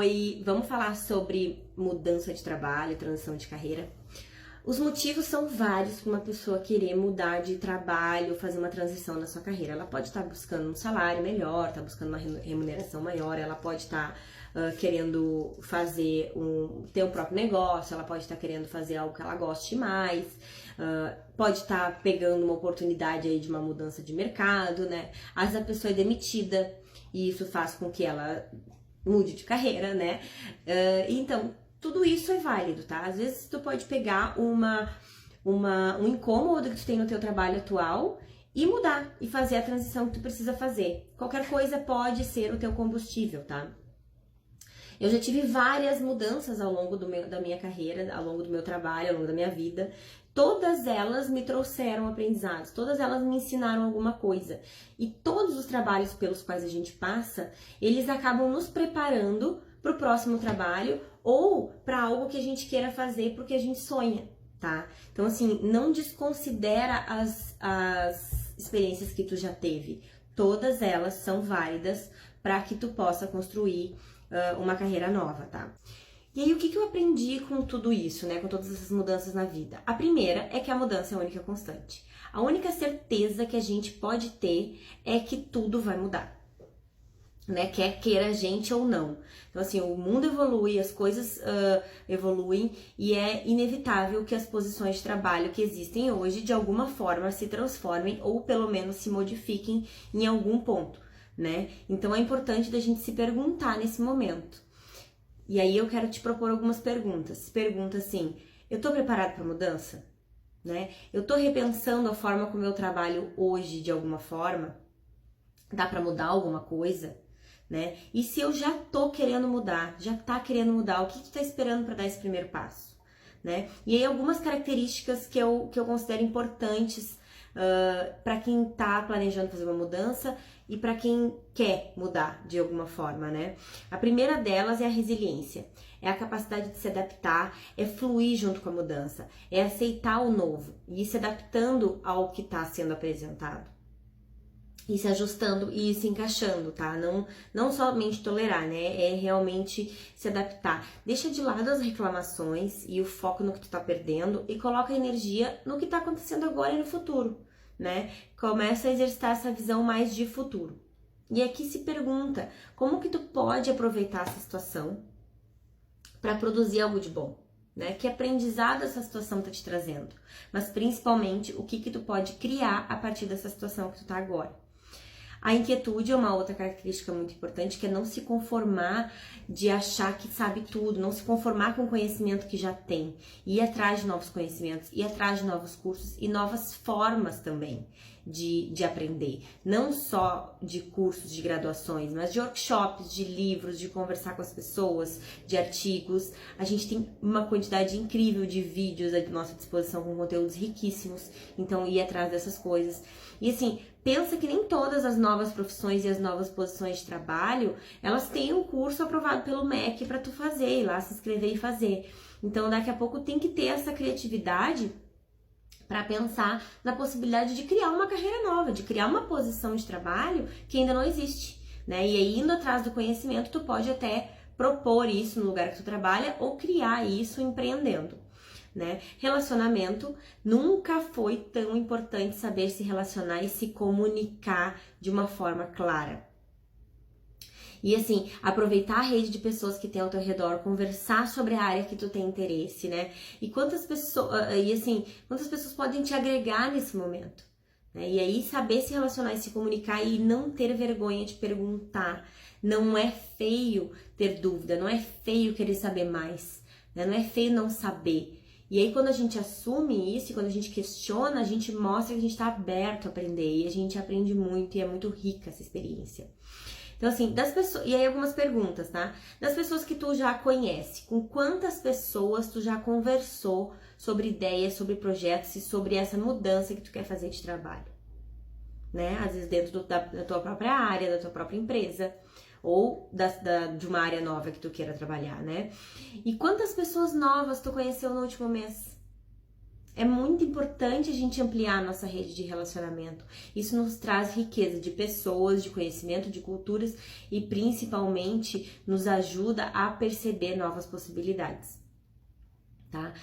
Oi, vamos falar sobre mudança de trabalho, transição de carreira. Os motivos são vários para uma pessoa querer mudar de trabalho, fazer uma transição na sua carreira. Ela pode estar buscando um salário melhor, estar buscando uma remuneração maior, ela pode estar querendo ter o próprio negócio, ela pode estar querendo fazer algo que ela goste mais, pode estar pegando uma oportunidade aí de uma mudança de mercado, né? Às vezes a pessoa é demitida e isso faz com que ela mude de carreira, né? Então, tudo isso é válido, tá? Às vezes tu pode pegar um incômodo que tu tem no teu trabalho atual e mudar e fazer a transição que tu precisa fazer. Qualquer coisa pode ser o teu combustível, tá? Eu já tive várias mudanças ao longo da minha carreira, ao longo do meu trabalho, ao longo da minha vida. Todas elas me trouxeram aprendizados, todas elas me ensinaram alguma coisa. E todos os trabalhos pelos quais a gente passa, eles acabam nos preparando para o próximo trabalho ou para algo que a gente queira fazer porque a gente sonha, tá? Então, assim, não desconsidera as experiências que tu já teve. Todas elas são válidas para que tu possa construir uma carreira nova, tá? E aí, o que eu aprendi com tudo isso, né? Com todas essas mudanças na vida? A primeira é que a mudança é a única constante. A única certeza que a gente pode ter é que tudo vai mudar, né? Quer queira a gente ou não. Então, assim, o mundo evolui, as coisas evoluem e é inevitável que as posições de trabalho que existem hoje, de alguma forma, se transformem ou pelo menos se modifiquem em algum ponto, né? Então, é importante da gente se perguntar nesse momento. E aí eu quero te propor algumas perguntas. Pergunta assim, eu tô preparado para mudança? Né? Eu tô repensando a forma como eu trabalho hoje de alguma forma? Dá para mudar alguma coisa? Né? E se eu já tô querendo mudar, já tá querendo mudar, o que tu tá esperando para dar esse primeiro passo? Né? E aí algumas características que eu considero importantes para quem tá planejando fazer uma mudança e para quem quer mudar de alguma forma, né? A primeira delas é a resiliência, é a capacidade de se adaptar, é fluir junto com a mudança, é aceitar o novo e ir se adaptando ao que está sendo apresentado. E se ajustando e se encaixando, tá? Não somente tolerar, né? É realmente se adaptar. Deixa de lado as reclamações e o foco no que tu tá perdendo e coloca a energia no que tá acontecendo agora e no futuro, né? Começa a exercitar essa visão mais de futuro. E aqui se pergunta, como que tu pode aproveitar essa situação para produzir algo de bom? Né? Que aprendizado essa situação tá te trazendo? Mas principalmente, o que tu pode criar a partir dessa situação que tu tá agora? A inquietude é uma outra característica muito importante, que é não se conformar de achar que sabe tudo, não se conformar com o conhecimento que já tem, ir atrás de novos conhecimentos, ir atrás de novos cursos e novas formas também de aprender. Não só de cursos, de graduações, mas de workshops, de livros, de conversar com as pessoas, de artigos. A gente tem uma quantidade incrível de vídeos à nossa disposição com conteúdos riquíssimos, então ir atrás dessas coisas. E assim, pensa que nem todas as novas profissões e as novas posições de trabalho, elas têm um curso aprovado pelo MEC para tu fazer, ir lá se inscrever e fazer. Então, daqui a pouco tem que ter essa criatividade para pensar na possibilidade de criar uma carreira nova, de criar uma posição de trabalho que ainda não existe, né? E aí, indo atrás do conhecimento, tu pode até propor isso no lugar que tu trabalha ou criar isso empreendendo. Né? Relacionamento, nunca foi tão importante saber se relacionar e se comunicar de uma forma clara. E assim, aproveitar a rede de pessoas que tem ao teu redor, conversar sobre a área que tu tem interesse, né? E quantas pessoas podem te agregar nesse momento, né? E aí saber se relacionar e se comunicar e não ter vergonha de perguntar. Não é feio ter dúvida, não é feio querer saber mais, né? Não é feio não saber. E aí, quando a gente assume isso, quando a gente questiona, a gente mostra que a gente está aberto a aprender. E a gente aprende muito e é muito rica essa experiência. Então, assim, das pessoas... E aí, algumas perguntas, tá? Das pessoas que tu já conhece, com quantas pessoas tu já conversou sobre ideias, sobre projetos e sobre essa mudança que tu quer fazer de trabalho? Né? Às vezes dentro da tua própria área, da tua própria empresa, ou de uma área nova que tu queira trabalhar, né? E quantas pessoas novas tu conheceu no último mês? É muito importante a gente ampliar a nossa rede de relacionamento. Isso nos traz riqueza de pessoas, de conhecimento, de culturas e principalmente nos ajuda a perceber novas possibilidades, tá?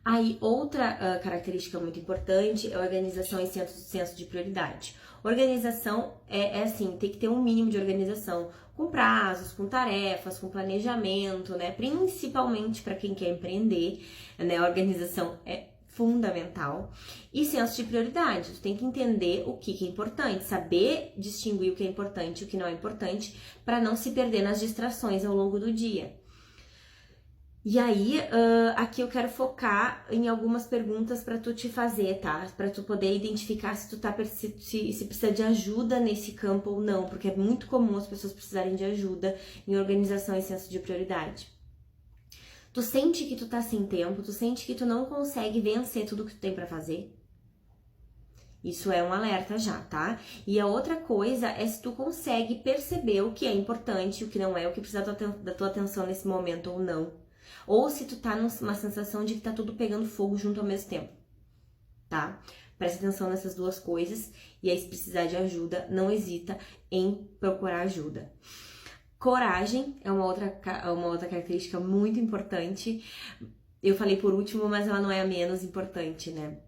Aí, outra característica muito importante é a organização e senso de prioridade. Organização é assim, tem que ter um mínimo de organização, com prazos, com tarefas, com planejamento, né? Principalmente para quem quer empreender, né? A organização é fundamental. E senso de prioridade, tu tem que entender o que é importante, saber distinguir o que é importante e o que não é importante, para não se perder nas distrações ao longo do dia. E aí, aqui eu quero focar em algumas perguntas para tu te fazer, tá? Para tu poder identificar se tu tá se precisa de ajuda nesse campo ou não, porque é muito comum as pessoas precisarem de ajuda em organização e senso de prioridade. Tu sente que tu tá sem tempo, tu sente que tu não consegue vencer tudo que tu tem para fazer? Isso é um alerta já, tá? E a outra coisa é se tu consegue perceber o que é importante, o que não é, o que precisa da tua atenção nesse momento ou não. Ou se tu tá numa sensação de que tá tudo pegando fogo junto ao mesmo tempo, tá? Presta atenção nessas duas coisas e aí se precisar de ajuda, não hesita em procurar ajuda. Coragem é uma outra característica muito importante. Eu falei por último, mas ela não é a menos importante, né?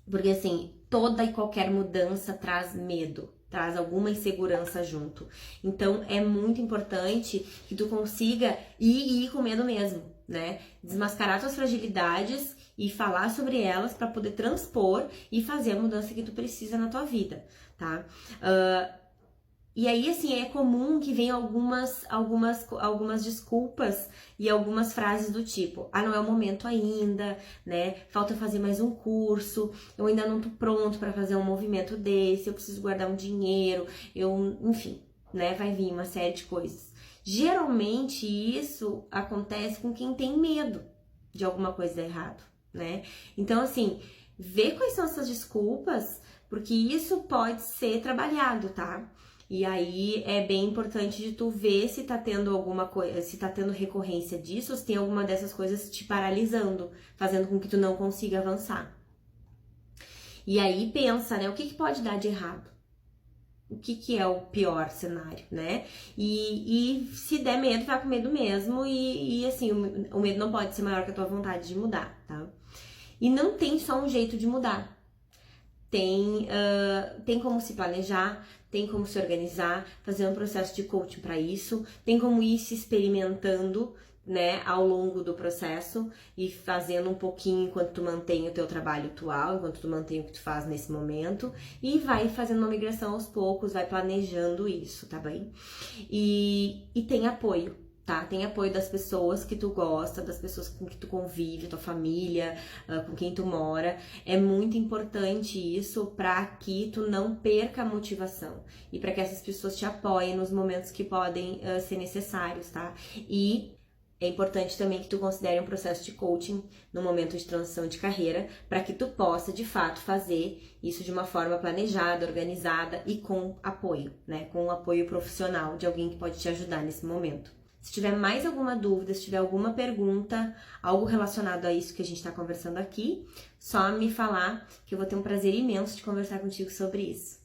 Porque assim, toda e qualquer mudança traz medo, traz alguma insegurança junto. Então, é muito importante que tu consiga ir com medo mesmo, né? Desmascarar tuas fragilidades e falar sobre elas para poder transpor e fazer a mudança que tu precisa na tua vida, tá? E aí, assim, é comum que venham algumas desculpas e algumas frases do tipo: ah, não é o momento ainda, né? Falta fazer mais um curso, eu ainda não tô pronto para fazer um movimento desse, eu preciso guardar um dinheiro, enfim, né? Vai vir uma série de coisas. Geralmente, isso acontece com quem tem medo de alguma coisa dar errado, né? Então, assim, vê quais são essas desculpas, porque isso pode ser trabalhado, tá? E aí é bem importante de tu ver se tá tendo alguma coisa, se tá tendo recorrência disso, ou se tem alguma dessas coisas te paralisando, fazendo com que tu não consiga avançar. E aí pensa, né, o que pode dar de errado? O que é o pior cenário, né? E se der medo, vai com medo mesmo, e assim, o medo não pode ser maior que a tua vontade de mudar, tá? E não tem só um jeito de mudar. Tem como se planejar, tem como se organizar, fazer um processo de coaching para isso, tem como ir se experimentando, né, ao longo do processo e fazendo um pouquinho enquanto tu mantém o teu trabalho atual, enquanto tu mantém o que tu faz nesse momento e vai fazendo uma migração aos poucos, vai planejando isso, tá bem? E tem apoio. Tá? Tem apoio das pessoas que tu gosta, das pessoas com que tu convive, tua família, com quem tu mora. É muito importante isso para que tu não perca a motivação e para que essas pessoas te apoiem nos momentos que podem ser necessários, tá? E é importante também que tu considere um processo de coaching no momento de transição de carreira, para que tu possa, de fato, fazer isso de uma forma planejada, organizada e com apoio, né? Com um apoio profissional de alguém que pode te ajudar nesse momento. Se tiver mais alguma dúvida, se tiver alguma pergunta, algo relacionado a isso que a gente está conversando aqui, só me falar que eu vou ter um prazer imenso de conversar contigo sobre isso.